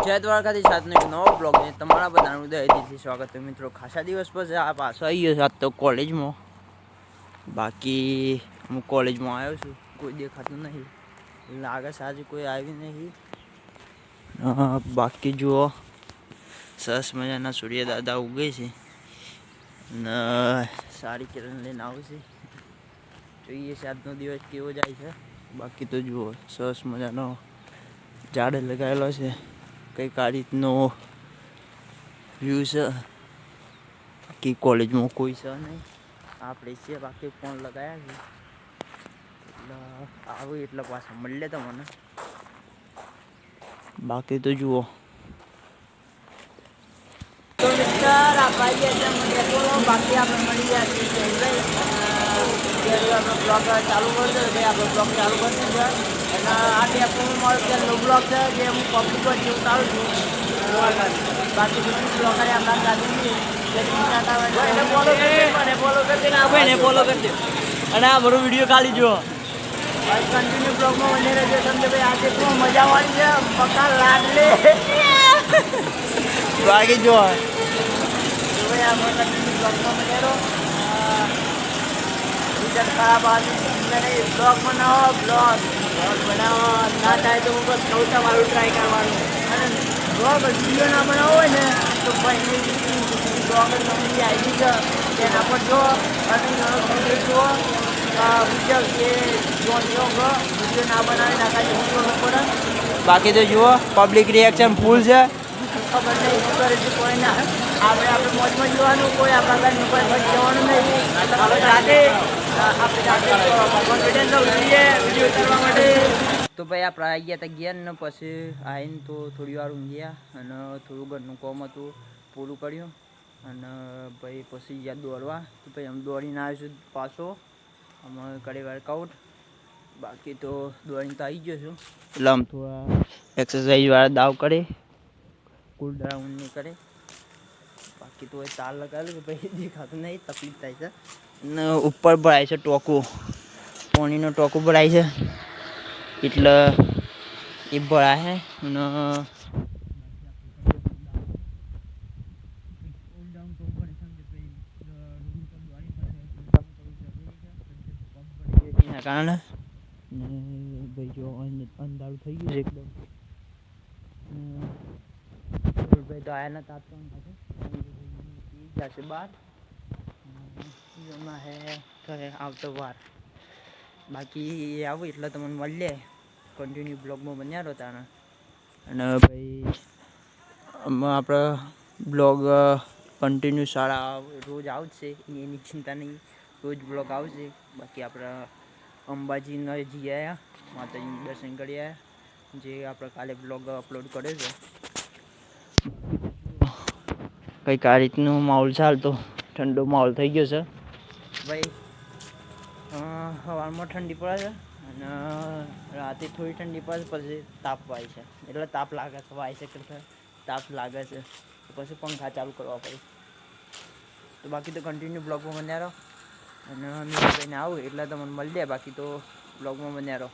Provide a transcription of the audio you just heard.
જય દ્વારકાથી સાથનો એક નવો બ્લોગ ને તમારા બધાનું હૃદયથી સ્વાગત છે મિત્રો। ખાસા દિવસ પછી આ પાછો આવી ગયો આજ તો કોલેજમાં। બાકી હું કોલેજમાં આવ્યો છું, કોઈ દેખાતું નહીં, લાગે છે આજે કોઈ આવી નહીં। બાકી જુઓ સરસ મજાના સૂર્ય દાદા ઉગે છે ને સારી કિરણ લઈને આવશે, જોઈએ છે આજનો દિવસ કેવો જાય છે। બાકી તો જુઓ સરસ મજાનો ઝાડ લગાવેલો છે, કંઈક આ રીતનો વ્યૂ છે કે કોલેજમાં કોઈ છે નહીં, આપણે છે બાકી ફોન લગાવ્યા છે એટલે આવું એટલે પાછા મળે તો મને। બાકી તો જુઓ તો મિત્ર બાકી આપણે મળી ગયા આપણે બ્લોગ ચાલુ કરજો એટલે આપણે બ્લોગ ચાલુ કરશું છે અને આ ટેપનો બ્લોગ છે જે હું પબ્લિક વચ્ચે ઉતારું છું। બાકી બીજું બ્લોગ આપણા ગાડી ફોલો કરજો અને આ બધો વિડીયો ખાલી જુઓ, કન્ટિન્યુ બ્લોગમાં બની રહેજો। તમને ભાઈ આજે ખૂબ મજા વાળી છે, પક્કા લાડલે બાકી જુઓ ભાઈ આપણે કન્ટિન્યુ બ્લોગમાં બની રહો। ખરાબ બ્લોગ બનાવો ના થાય તો હું બસ સૌથી મારું ટ્રાય કરવાનું, અને બ્લોગ વિડીયો ના બનાવો હોય ને તો ભાઈ બ્લોગ કંપની આવી છે તેના પર જો અને જુઓ વિડીયો ના બનાવી નાખા પડે। બાકી તો જુઓ પબ્લિક રિએક્શન ફૂલ છે, ખબર નહીં શું કરે છે કોઈ ના, આપણે મોજમાં જોવાનું, કોઈ આપણા ઘરની કોઈ જવાનું નહીં। આપણે જાતે કોન્ફિડન્સ ઉઠીએ વિડીયો કરવા માટે। તો ભાઈ આપણે આવી ગયા હતા ગયા ને પછી આવીને તો થોડી વાર ઊંઘ્યા અને થોડું ઘરનું કામ હતું પૂરું કર્યું અને ભાઈ પછી ગયા દોડવા। તો ભાઈ અમે દોડીને આવીશું પાછો, અમે કરી વર્કઆઉટ। બાકી તો દોડીને તો આવી ગયો છું એટલે આમ થોડા એક્સરસાઇઝ વાળા દાવ કરે, કુલ ડાઉન નહીં કરે। બાકી તો એ તાર લગાવેલું કે ભાઈ દેખાતું નહીં, તકલીફ થાય છે ને ઉપર ભરાય છે ટોકું, પાણીનો ટોકું ભરાય છે એટલે એ ભરાય છે અને એના કારણે ભાઈ જો અંધારું થઈ ગયું છે એકદમ, ભાઈ તો આયા નતા જશે બહાર હે ઘરે આવતો વાર। બાકી આવું એટલે તમને મળીએ, કન્ટિન્યુ બ્લોગમાં બન્યા રહો તારા। અને ભાઈ આમાં આપણે બ્લોગ કન્ટિન્યુ સારા રોજ આવશે એની ચિંતા નહીં, રોજ બ્લોગ આવશે। બાકી આપણે અંબાજીના જઈ આવ્યા, માતાજીનું દર્શન કરી આવ્યા, જે આપણે કાલે બ્લોગ અપલોડ કર્યો છે। કંઈક આ રીતનું માહોલ ચાલતો, ઠંડો માહોલ થઈ ગયો છે ભાઈ। સવારમાં ઠંડી પડે છે અને રાતે થોડી ઠંડી પડે પછી તાપ વાય છે, એટલે તાપ લાગે છે, વાય છે કરતા તાપ લાગે છે પછી પંખા ચાલુ કરવા પડે। તો બાકી તો કન્ટિન્યુ બ્લોગમાં બન્યા રહો અને મેં કહીને આવું એટલે તમને મળી જાય। બાકી તો બ્લોગમાં બન્યા રહો।